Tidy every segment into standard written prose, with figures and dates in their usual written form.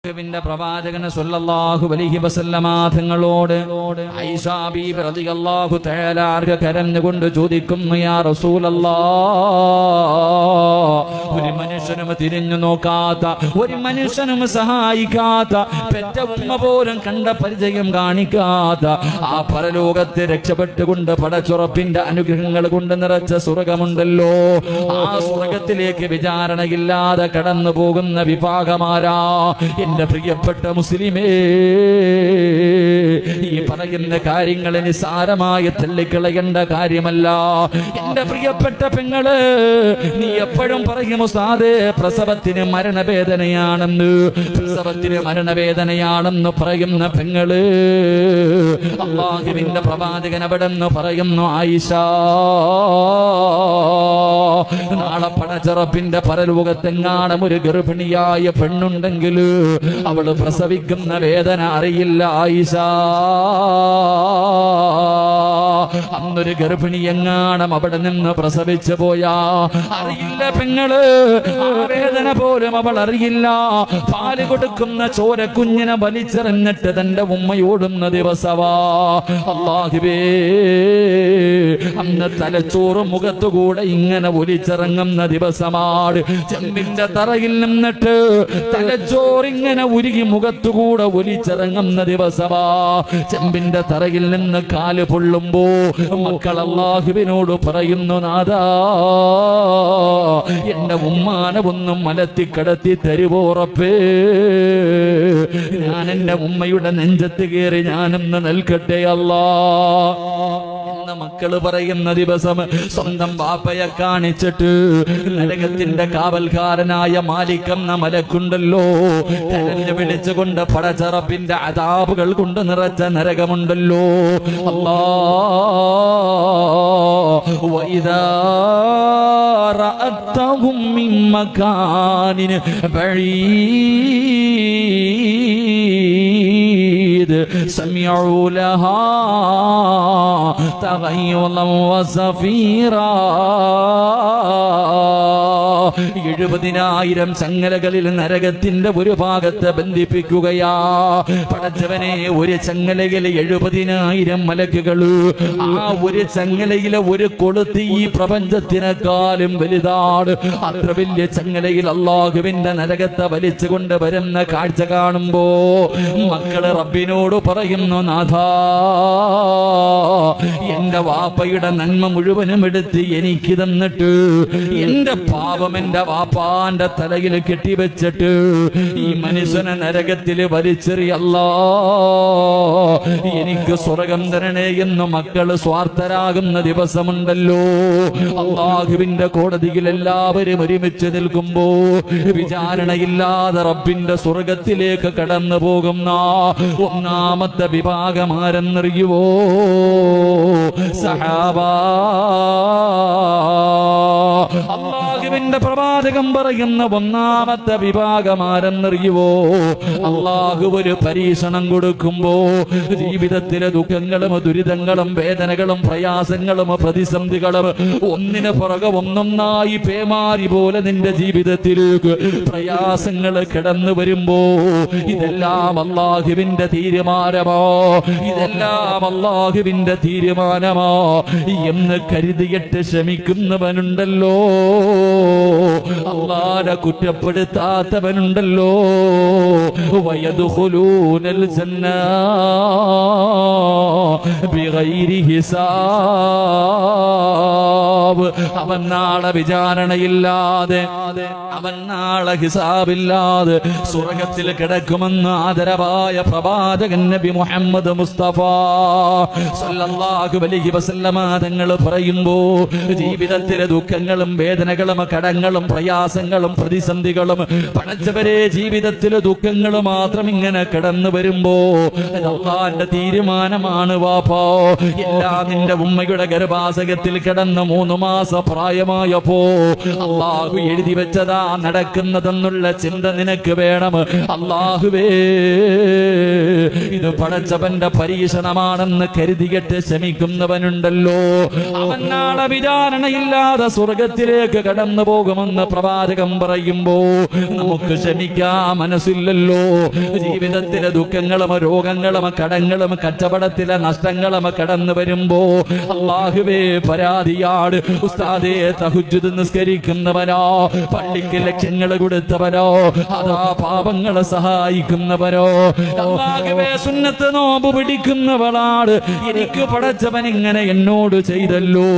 ിന്റെ പ്രവാചകന് സ്വല്ലല്ലാഹു അലൈഹി വസല്ലമ തങ്ങളോട് ആയിഷ ബീബി റളിയല്ലാഹു തആല അൻഹ കരഞ്ഞുകൊണ്ട് ചോദിക്കുന്നു, യാ റസൂലല്ലാഹ്, ഒരു മനുഷ്യനും തിരിഞ്ഞു നോക്കാത്ത, ഒരു മനുഷ്യനും സഹായിക്കാത്ത, പെറ്റ ഉമ്മ പോലും കണ്ട പരിചയം കാണിക്കാത്ത ആ പരലോകത്തെ രക്ഷപ്പെട്ടുകൊണ്ട് പടച്ചുറപ്പിന്റെ അനുഗ്രഹങ്ങൾ കൊണ്ട് നിറച്ച സ്വർഗമുണ്ടല്ലോ, ആ സ്വർഗത്തിലേക്ക് വിചാരണയില്ലാതെ കടന്നു പോകുന്ന വിഭാഗമാരാ എന്റെ പ്രിയപ്പെട്ട മുസ്ലിമേ. ഈ പറയുന്ന കാര്യങ്ങളെ നിസ്സാരമായി തള്ളിക്കളയേണ്ട കാര്യമല്ല. എന്റെ പ്രിയപ്പെട്ട പെങ്ങള്, നീ എപ്പോഴും പറയും ഉസ്താദേ പ്രസവത്തിന് മരണവേദനയാണെന്ന്, പ്രസവത്തിന് മരണവേദനയാണെന്ന് പറയുന്ന പെങ്ങള്, അല്ലാഹുവിന്റെ പ്രവാചകൻ അവിടെന്ന് പറയുന്നു, ആയിഷ, നാളെ പടച്ചറപ്പിന്റെ പരലോകത്തെങ്ങാനും ഒരു ഗർഭിണിയായ പെണ്ണുണ്ടെങ്കിൽ അവള് പ്രസവിക്കുന്ന വേദന അറിയില്ല ആയിഷ. അന്നൊരു ഗർഭിണി എങ്ങാനും അവിടെ നിന്ന് പ്രസവിച്ചു പോയാ അറിയില്ല പെങ്ങള്, ആ വേദന പോലും അവൾ അറിയില്ല. പാല് കൊടുക്കുന്ന ചോര കുഞ്ഞിനെ വലിച്ചെറിഞ്ഞിട്ട് തന്റെ ഉമ്മയോടുന്ന ദിവസവാ. അല്ലാഹുവേ, അന്ന് തലച്ചോറ് മുഖത്തുകൂടെ ഇങ്ങനെ ഒലിച്ചിറങ്ങുന്ന ദിവസമാണ്. ചെമ്പിന്റെ തറയിൽ നിന്നിട്ട് തലച്ചോറിങ്ങനെ ഉരുകി മുഖത്തുകൂടെ ഒലിച്ചിറങ്ങുന്ന ദിവസമാ. ചെമ്പിന്റെ തറയിൽ നിന്ന് കാല് പൊള്ളുമ്പോ മക്കൾ അല്ലാഹുവിനോട് പറയുന്നു, നാദാ എന്റെ ഉമ്മാനെ ഒന്നും മലത്തിക്കടത്തി തരുവോ റബ്ബേ, ഞാൻ എന്റെ ഉമ്മയുടെ നെഞ്ചത്ത് കയറി ഞാനൊന്ന് നിൽക്കട്ടെ അല്ലാ എന്ന മക്കള് പറയുന്ന ദിവസം സ്വന്തം ബാപ്പയെ കാണിച്ചിട്ട് നരകത്തിന്റെ കാവൽക്കാരനായ മാലിക് എന്ന മലക്കുണ്ടല്ലോ, കരഞ്ഞു വിളിച്ചുകൊണ്ട് പടച്ചറപ്പിന്റെ അദാബുകൾ കൊണ്ട് നിറച്ച നരകമുണ്ടല്ലോ. അല്ലാഹു വഇദാ റഅതഹും മിൻ മകാനിൻ ബഈദ് സമിഉ ലഹാ തഗയ്യുളൻ വസഫീറാ. 70,000 ചങ്ങലകളിൽ നരകത്തിന്റെ ഒരു ഭാഗത്ത് ബന്ധിപ്പിക്കുകയാ. പടച്ചവനെ, ഒരു ചങ്ങലയിൽ 70,000 മലക്കുകൾ. ആ ഒരു ചങ്ങലയിലെ ഒരു കൊളുത്തി ഈ പ്രപഞ്ചത്തിനെക്കാളും വലുതാണ്. അത്ര വലിയ ചങ്ങലയിൽ അല്ലാഹുവിന്റെ നരകത്തെ വലിച്ചു കൊണ്ടുവരുന്ന കാഴ്ച കാണുമ്പോ മക്കള് റബ്ബിനോട് പറയുന്നു, നാഥാ എന്റെ വാപ്പയുടെ നന്മ മുഴുവനും എടുത്ത് എനിക്ക് തന്നിട്ട് എന്റെ പാപം എന്റെ വാപ്പാന്റെ തലയിൽ കെട്ടിവെച്ചിട്ട് ഈ മനുഷ്യനെ നരകത്തിൽ വലിച്ചെറിയല്ലാ, എനിക്ക് സ്വർഗം തരണേ എന്ന് മക്കള് സ്വാർത്ഥരാകുന്ന ദിവസമുണ്ടല്ലോ. അല്ലാഹുവിന്റെ കോടതിയിൽ എല്ലാവരും ഒരുമിച്ച് നിൽക്കുമ്പോ വിചാരണയില്ലാതെ റബ്ബിന്റെ സ്വർഗത്തിലേക്ക് കടന്നു പോകുന്ന ഒന്നാമത്തെ വിഭാഗം ആരെന്നറിയുവോ? സഹാബാ. അല്ലാഹുവിന്റെ പ്രവാചകൻ പറയുന്ന ഒന്നാമത്തെ വിഭാഗം ആരെന്നറിയുവോ? അല്ലാഹു ഒരു പരീക്ഷണം കൊടുക്കുമ്പോ ജീവിതത്തിലെ ദുഃഖങ്ങളും ദുരിതങ്ങളും വേദനകളും പ്രയാസങ്ങളും പ്രതിസന്ധികളും ഒന്നിന് പുറകെ ഒന്നൊന്നായി പേമാരി പോലെ നിന്റെ ജീവിതത്തിലേക്ക് പ്രയാസങ്ങൾ കിടന്നു വരുമ്പോ ഇതെല്ലാം അല്ലാഹുവിന്റെ തീരുമാനമോ, ഇതെല്ലാം അല്ലാഹുവിന്റെ തീരുമാനമോ എന്ന് കരുതിയിട്ട് ക്ഷമിക്കുന്നവനുണ്ടല്ലോ, അല്ലാഹുവിനെ കുറ്റപ്പെടുത്താത്തവനുണ്ടല്ലോ. വയദ്ഖുലൂനൽ ജന്ന ബിഗൈരി ഹിസാബ്. അവൻ നാളെ വിചാരണയില്ലാതെ, അവൻ നാളെ ഹിസാബില്ലാതെ സ്വർഗത്തിൽ കിടക്കുമെന്ന് ആദരവായ പ്രവാചകൻ നബി മുഹമ്മദ് മുസ്തഫ സല്ലല്ലാഹു അലൈഹി വസല്ലമ തങ്ങൾ പറയുമ്പോ ജീവിതത്തിലെ ദുഃഖങ്ങളും വേദനകളും കടങ്ങളും പ്രയാസങ്ങളും പ്രതിസന്ധികളും പടച്ചവരെ ജീവിതത്തിലെ ദുഃഖങ്ങൾ മാത്രം ഇങ്ങനെ കടന്നു വരുമ്പോ അല്ലാഹുവിന്റെ തീരുമാനമാണ് വാപ്പാ. എല്ലാം നിന്റെ ഉമ്മയുടെ ഗർഭാശയത്തിൽ കിടന്ന് 3 മാസം പ്രായമായപ്പോ അള്ളാഹു എഴുതി വെച്ചതാ നടക്കുന്നതെന്നുള്ള ചിന്ത നിനക്ക് വേണം. അള്ളാഹുവേ, ഇത് പടച്ചവന്റെ പരീക്ഷണമാണെന്ന് കരുതിയിട്ട് ശമിക്കുന്നവനുണ്ടല്ലോ, അവൻ നാളെ വിചാരണയില്ലാതെ സ്വർഗത്തിലേക്ക് കടന്നു പോകുമെന്ന് പ്രവാചകൻ പറയുമ്പോ നമുക്ക് ക്ഷമിക്കാൻ മനസ്സില്ലല്ലോ. ജീവിതത്തിലെ ദുഃഖങ്ങളും രോഗങ്ങളും കടങ്ങളും കച്ചവടത്തിലെ നഷ്ടങ്ങളും കടന്നു വരുമ്പോ അല്ലാഹുവേ പരാതിയാണ്. ഉസ്താദേ, തഹജ്ജുദ് നിസ്കരിക്കുന്നവനോ, പള്ളിക്ക് ലക്ഷങ്ങൾ കൊടുത്തവനോ, അതാ പാപങ്ങളെ സഹായിക്കുന്നവനോ, അല്ലാഹുവേ സുന്നത്ത് നോമ്പ് പിടിക്കുന്നവളാണ്, എനിക്ക് പടച്ചവൻ ഇങ്ങനെ എന്നോട് ചെയ്തല്ലോ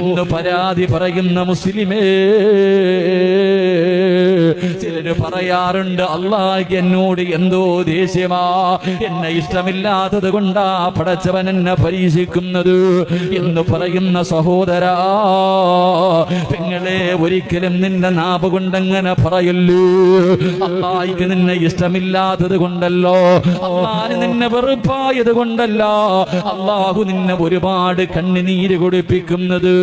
എന്ന് പരാതി പറയുന്ന മുസ്ലിമേ, ചിലര് പറയാറുണ്ട് അല്ലാഹ് എന്നോട് എന്തോ ദേഷ്യമാ, എന്നെ ഇഷ്ടമില്ലാത്തത് കൊണ്ടാ പടച്ചവൻ എന്നെ പരീക്ഷിക്കുന്നത് എന്ന് പറയുന്ന സഹോദരാ, പെങ്ങളെ, ഒരിക്കലും നിന്റെ നാവ് കൊണ്ടങ്ങനെ പറയല്ലൂ. അല്ലാഹ്ക്ക് നിന്നെ ഇഷ്ടമില്ലാത്തത് കൊണ്ടല്ലോ, അല്ലാഹ് നിന്നെ വെറുപ്പായത് കൊണ്ടല്ല, അല്ലാഹു നിന്നെ ഒരുപാട് കണ്ണുനീര് കുടിപ്പിക്കുന്നത്.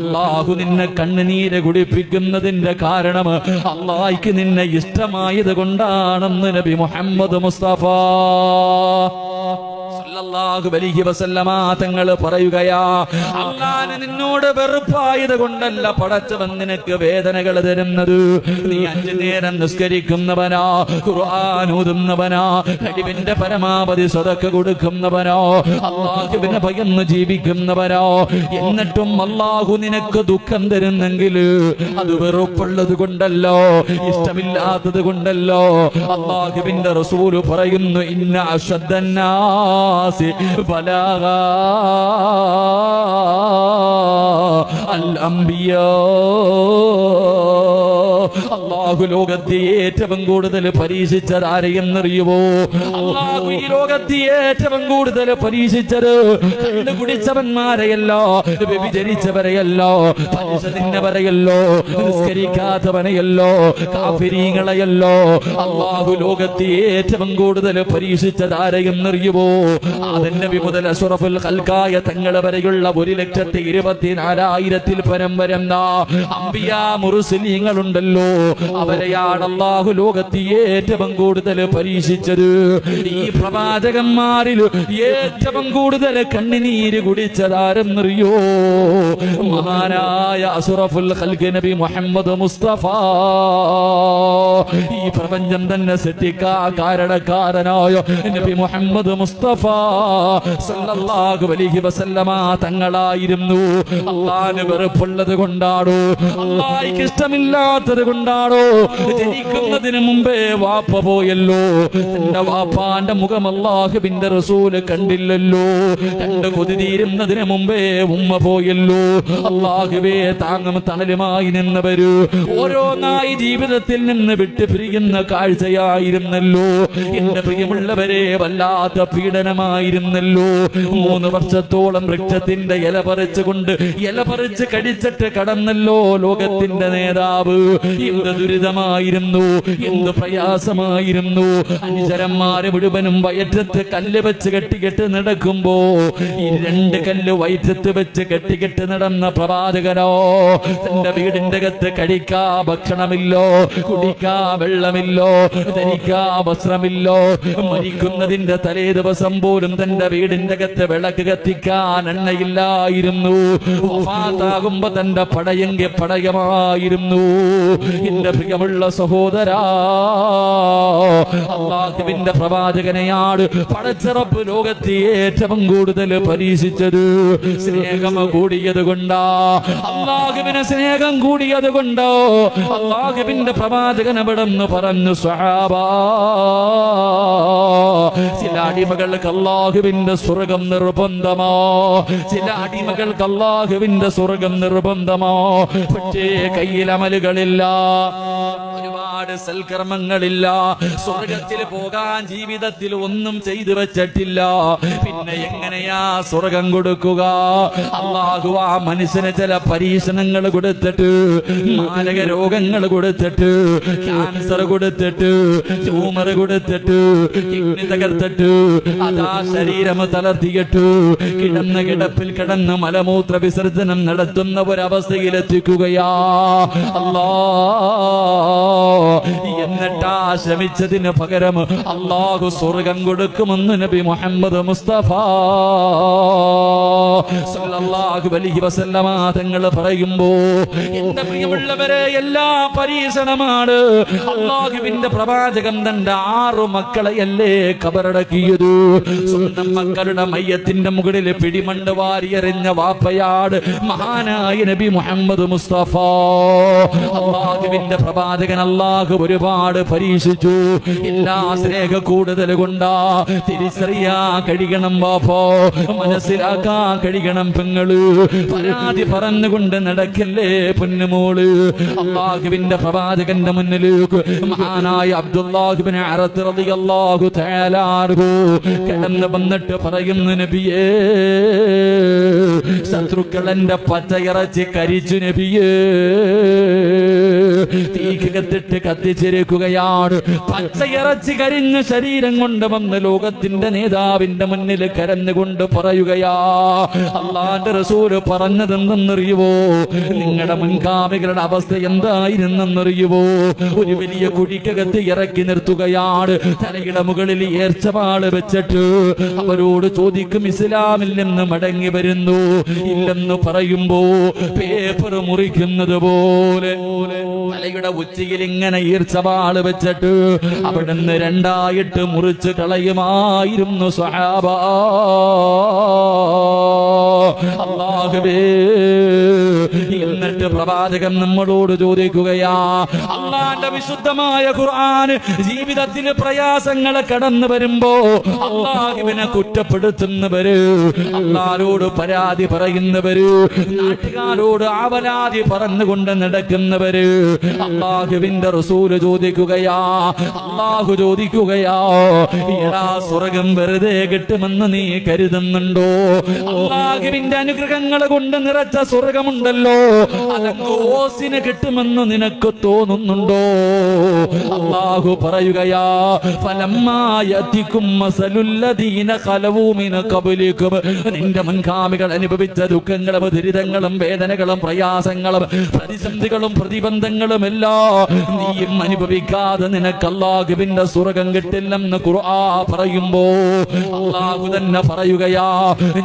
അല്ലാഹു നിന്നെ കണ്ണുനീര് കുടിപ്പിക്കുന്നതിന്റെ കാരണം അല്ലാഹ്ക്ക് നിന്നെ ഇഷ്ടമായത് കൊണ്ടാണെന്ന് നബി മുഹമ്മദ് മുസ്തഫ സല്ലല്ലാഹു അലൈഹി വസല്ലമ തങ്ങൾ പറയുകയാ. അല്ലാഹ് നിന്നോട് വെറുപ്പായത് കൊണ്ടല്ല പടച്ചവൻ നിനക്ക് വേദനകൾ തരുന്നത്. നീ 5 നേരം നിസ്കരിക്കുന്നവനോ, ഖുർആൻ ഓതുന്നവനോ, കഴിവിന്റെ പരമാവധി സദഖ കൊടുക്കുന്നവനോ, അല്ലാഹുവിനെ ഭയന്ന് ജീവിക്കുന്നവനോ, എന്നിട്ടും അല്ലാഹു നിനക്ക് ദുഃഖം തരുന്നെങ്കിൽ അത് വെറുപ്പുള്ളത് കൊണ്ടല്ലോ, ഇഷ്ടമില്ലാത്തത് കൊണ്ടല്ലോ. അല്ലാഹുവിന്റെ റസൂൽ പറയുന്നു, ഇന്ന അശദ്ദന്നാസി ബലാഗാ അൽ അംബിയാ. അല്ലാഹു ലോകത്തെ ഏറ്റവും കൂടുതൽ പരീക്ഷിച്ചത് ആരെയെന്നറിയുമോ? അല്ലാഹു ഈ ലോകത്തെ ഏറ്റവും കൂടുതൽ പരീക്ഷിച്ചത് കുടിച്ചവന്മാരെയല്ലോ, വ്യഭിചരിച്ചവരെയല്ലോ, പലിശ തിന്നവരെയല്ലോ, നിസ്കരിക്കാത്തവനെയല്ലോ, കാഫിരീങ്ങളെയല്ലോ. അല്ലാഹു ലോകത്തെ ഏറ്റവും കൂടുതൽ പരീക്ഷിച്ചത് ആരെയെന്നറിയുമോ? ആദം നബി മുതൽ അഷ്റഫുൽ ഖൽഖായ തങ്ങൾ വരെയുള്ള 1,24,000 പരം വരുന്ന അംബിയാ മുർസലീങ്ങളുണ്ടല്ലോ, അവരെയാണ് അല്ലാഹു ലോകത്തെ ഏറ്റവും കൂടുതൽ പരീക്ഷിച്ചത്. ഈ പ്രവാചകന്മാരിൽ ഏറ്റവും കൂടുതൽ കണ്ണുനീര് കുടിച്ചതാരെന്നറിയോ? മഹാനായ അഷ്റഫുൽ ഖൽഖ് നബി മുഹമ്മദ് മുസ്തഫ. ഈ പ്രപഞ്ചം തന്നെ സൃഷ്ടിക്കാൻ കാരണക്കാരനായ നബി മുഹമ്മദ് മുസ്തഫ സല്ലല്ലാഹു അലൈഹി വസല്ലമ തങ്ങളായിരുന്നു. അല്ലാഹുവിന് വെറുപ്പുള്ളത് കൊണ്ടാണോ, അല്ലാഹുവിന് ഇഷ്ടമില്ലാത്തത് കൊണ്ടാണോ? ജനിക്കുന്നതിന് മുമ്പേ വാപ്പ പോയല്ലോ, തന്റെ വാപ്പാന്റെ മുഖം അല്ലാഹുവിന്റെ റസൂൽ കണ്ടില്ലല്ലോ. കണ്ടു കൊതിതീരുന്നതിന് മുമ്പേ ഉമ്മ പോയല്ലോ. അല്ലാഹുവേ, താങ്ങും തണലുമായി നിന്നവര് ഓരോന്നായി ജീവിതത്തിൽ നിന്ന് വിട്ടു പിരിയുന്ന കാഴ്ചയായിരുന്നല്ലോ. എന്റെ പ്രിയമുള്ളവരെ, വല്ലാത്ത പീഡനമായിരുന്നല്ലോ. 3 വർഷത്തോളം വൃക്ഷത്തിന്റെ ഇല പറിച്ച് കടിച്ചിട്ട് കടന്നല്ലോ ലോകത്തിന്റെ നേതാവ്. എന്ത് ദുരിതമായിരുന്നു, എന്ത് പ്രയാസമായിരുന്നു. അനുചരന്മാര് മുഴുവനും വയറ്റത്ത് കല്ല് വെച്ച് കെട്ടിക്കെട്ട് നടക്കുമ്പോ ഈ 2 കല്ല് വയറ്റത്ത് വെച്ച് കെട്ടിക്കെട്ട് നടന്ന പ്രവാചകനോ, തന്റെ വീടിന്റെ അകത്ത് കഴിക്കാ ഭക്ഷണമില്ലോ, കുടിക്കാ വെള്ളമില്ലോ, ധരിക്കാ വസ്ത്രമില്ലോ. മരിക്കുന്നതിന്റെ തലേ ദിവസം പോലും തന്റെ വീടിന്റെ അകത്ത് വിളക്ക് കത്തിക്കാൻ എണ്ണയില്ലായിരുന്നു. വഫാത്താകുമ്പോ തന്റെ പടയെങ്കിൽ പടയമായിരുന്നു. എന്റെ പ്രിയമുള്ള സഹോദരാ, അല്ലാഹുവിന്റെ പ്രവാചകനെയാണ് പടച്ചറപ്പ് ലോകത്തെ ഏറ്റവും കൂടുതൽ പരീക്ഷിച്ചത്. സ്നേഹം കൂടിയത് കൊണ്ടാ, അല്ലാഹുവിന് സ്നേഹം കൂടിയത് കൊണ്ടോ അല്ലാഹുവിന്റെ പ്രവാചകൻ അവിടെന്ന് പറഞ്ഞു, സ്വഹാബാ, ചില അടിമകൾക്ക് അല്ലാഹുവിന്റെ സ്വർഗം നിർബന്ധമോ, ചില അടിമകൾക്ക് അല്ലാഹുവിന്റെ സ്വർഗം നിർബന്ധമോ, പക്ഷേ കയ്യിൽ അമലുകളില്ല. ഒരുപാട് ഒരുപാട് സൽക്കർമ്മങ്ങളില്ല, സ്വർഗത്തിൽ പോകാൻ ജീവിതത്തിൽ ഒന്നും ചെയ്തു വെച്ചിട്ടില്ല. പിന്നെ എങ്ങനെയാ സ്വർഗം കൊടുക്കുക? അള്ളാഹു ആ മനുഷ്യന് ചില പരീക്ഷണങ്ങൾ കൊടുത്തിട്ട്, മാരക രോഗങ്ങൾ കൊടുത്തിട്ട്, ക്യാൻസർ കൊടുത്തിട്ട്, ട്യൂമർ കൊടുത്തിട്ട്, കിഡ്നി തകർത്തിട്ട്, അതാ ശരീരം തളർത്തിയിട്ട് കിടന്ന കിടപ്പിൽ കിടന്ന് മലമൂത്ര വിസർജനം നടത്തുന്ന ഒരവസ്ഥയിലെത്തിക്കുകയാ. അല്ലാ, എന്നിട്ടാ ശ്രമിച്ചതിന് പകരം അള്ളാഹു സ്വർഗം കൊടുക്കുമെന്ന് നബി മുഹമ്മദ് മുസ്തഫ സല്ലല്ലാഹു അലൈഹി വസല്ലമ തങ്ങൾ പറയുമ്പോ, എന്റെ പ്രിയമുള്ളവരെ, എല്ലാ പരീക്ഷണമാണ്. അള്ളാഹുവിന്റെ പ്രവാചകൻ തന്റെ 6 മക്കളെയല്ലേ കബറടക്കിയത്. സ്വന്തം മക്കളുടെ മയ്യത്തിന്റെ മുകളിൽ പിടിമണ്ണ് വാരിയെറിഞ്ഞ വാപ്പയാട് മഹാനായ നബി മുഹമ്മദ് മുസ്തഫ. അള്ളാഹുവിന്റെ പ്രവാചകൻ അള്ളാഹു ഒരുപാട് പരീക്ഷിച്ചു. എല്ലാ സ്നേഹ കൂടുതൽ കൊണ്ടാ തിരിച്ചറിയാ കഴിയണം വാപ്പോ, മനസ്സിലാക്കാ കഴിയണം പെങ്ങള്. പരാതി പറഞ്ഞുകൊണ്ട് നടക്കല്ലേ പൊന്നുമോള്. അള്ളാഹുവിന്റെ പ്രവാചകന്റെ മുന്നിലേക്ക് മഹാനായ അബ്ദുല്ലാഹ് ഇബ്നു അറത്ത് റളിയല്ലാഹു തആല അൻഹു കടന്നു വന്നിട്ട് പറയുന്നു, നബിയേ, ശത്രുക്കൾ എന്റെ പച്ചയിറച്ചി കരിച്ചു നബിയേ, തീക്കകത്തിട്ട് കത്തിച്ചിരിക്കുകയാണ്. പച്ചയിറച്ചി കരിഞ്ഞ ശരീരം കൊണ്ട് വന്ന് ലോകത്തിന്റെ നേതാവിന്റെ മുന്നിൽ കരഞ്ഞുകൊണ്ട് പറയുകയാ, അള്ളാന്റെ റസൂല് പറഞ്ഞതെന്തെന്നറിയുവോ? നിങ്ങളുടെ മുൻഗാമികളുടെ അവസ്ഥ എന്തായിരുന്നെന്നറിയുവോ? ഒരു വലിയ കുഴിക്കകത്ത് ഇറക്കി നിർത്തുകയാണ്. തലയുടെ മുകളിൽ ഏർച്ചവാള് വെച്ചിട്ട് അവരോട് ചോദിക്കും, ഇസ്ലാമിൽ നിന്ന് മടങ്ങി വരുന്നു ഇല്ലെന്ന് പറയുമ്പോ പേപ്പർ മുറിക്കുന്നത് പോലെ തലയുടെ ഉച്ചയിൽ ഇങ്ങനെ ഈർച്ചവാള് വെച്ചിട്ട് അവിടുന്ന് 2ആയിട്ട് മുറിച്ച് കളയുമായിരുന്നു സ്വഹാബ. അല്ലാഹുവേ, എന്നിട്ട് പ്രവാചകൻ നമ്മളോട് ചോദിക്കുകയാ, അള്ളാന്റെ വിശുദ്ധമായ ഖുർആൻ ജീവിതത്തിൽ പ്രയാസങ്ങൾ കടന്നു വരുമ്പോ അള്ളാഹുവിനെ കുറ്റപ്പെടുത്തുന്നവര്, അള്ളാഹുവോട് പരാതി പറയുന്നവര്, നാട്ടുകാരോട് ആവലാതി പറഞ്ഞുകൊണ്ട് നടക്കുന്നവര്, അള്ളാഹുവിന്റെ റസൂല് ചോദിക്കുകയാ, അള്ളാഹു ചോദിക്കുകയാ, എടാ സ്വർഗം വെറുതെ കിട്ടുമെന്ന് നീ കരുതുന്നുണ്ടോ? അള്ളാഹുവിന്റെ അനുഗ്രഹങ്ങൾ കൊണ്ട് നിറച്ച സ്വർഗമുണ്ടല്ലോ, അതൊക്കെ ഓസിന് കിട്ടുമെന്ന് നിനക്ക് തോന്നുന്നുണ്ടോ? അള്ളാഹു പറയുകയാ, ഫലമ്മാ യതികും മസലുല്ലദീന ഖലവൂ മിൻ ഖബ്ലികും, നിന്റെ മുൻഗാമികൾ അനുഭവിച്ച ദുഃഖങ്ങളും ദുരിതങ്ങളും വേദനകളും പ്രയാസങ്ങളും പ്രതിസന്ധികളും പ്രതിബന്ധങ്ങളും എല്ലാം നീയും അനുഭവിക്കാതെ നിനക്ക് അല്ലാഹുവിന്റെ സ്വർഗം കിട്ടില്ലെന്ന് ഖുർആൻ പറയുമ്പോ അള്ളാഹു തന്നെ പറയുകയാ,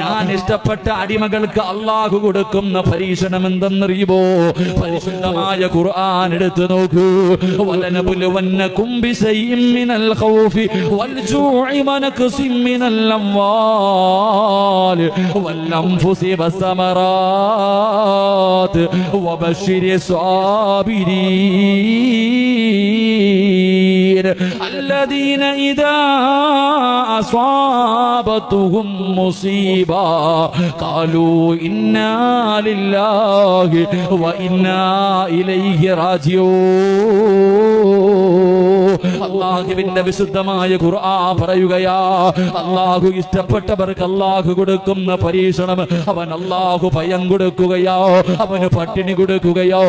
ഞാൻ ഇഷ്ടപ്പെട്ട അടിമകൾക്ക് അള്ളാഹു കൊടുക്കുന്ന പരീക്ഷണം എന്തെന്നറിയുമോ? പരിശുദ്ധമായ ഖുർആൻ എടുത്തു നോക്കൂ. വലനബുലുവന്നകും ബിശൈഇൻ മിനൽ ഖൗഫി വൽജൂഇ വനഖസിൻ മിനൽ അംവാലി വൽഅൻഫുസി വസ്സമറാത്ത് വബശ്ശിരി സ്വാബിരീൻ الذين إذا أصابتهم مصيبة قالوا إنا لله وإنا إليه راجعون. അള്ളാഹുവിന്റെ വിശുദ്ധമായ ഖുർആൻ പറയുകയാ, അള്ളാഹു ഇഷ്ടപ്പെട്ടവർക്ക് അള്ളാഹു കൊടുക്കുന്ന പരീക്ഷണം, അവൻ അള്ളാഹു ഭയം കൊടുക്കുകയോ, അവന് പട്ടിണി കൊടുക്കുകയോ,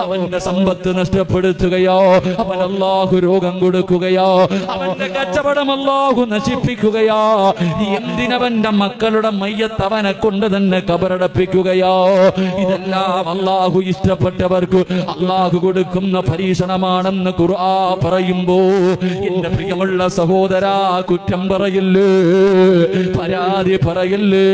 അവന്റെ സമ്പത്ത് നഷ്ടപ്പെടുത്തുകയോ, അവൻ അള്ളാഹു രോഗം കൊടുക്കുകയോ, അവന്റെ കച്ചവടം അള്ളാഹു നശിപ്പിക്കുകയോ, എന്തിനവന്റെ മക്കളുടെ മയ്യത്ത് അവനെ കൊണ്ട് തന്നെ കബറടപ്പിക്കുകയോ, ഇതെല്ലാം അള്ളാഹു ഇഷ്ടപ്പെട്ടവർക്ക് അള്ളാഹു കൊടുക്കുന്ന പരീക്ഷണമാണെന്ന് ഖുർആൻ പറയുമ്പോ എന്റെ പ്രിയമുള്ള സഹോദരാ, കുറ്റം പറയില്ലേ, പരാതി പറയില്ലേ.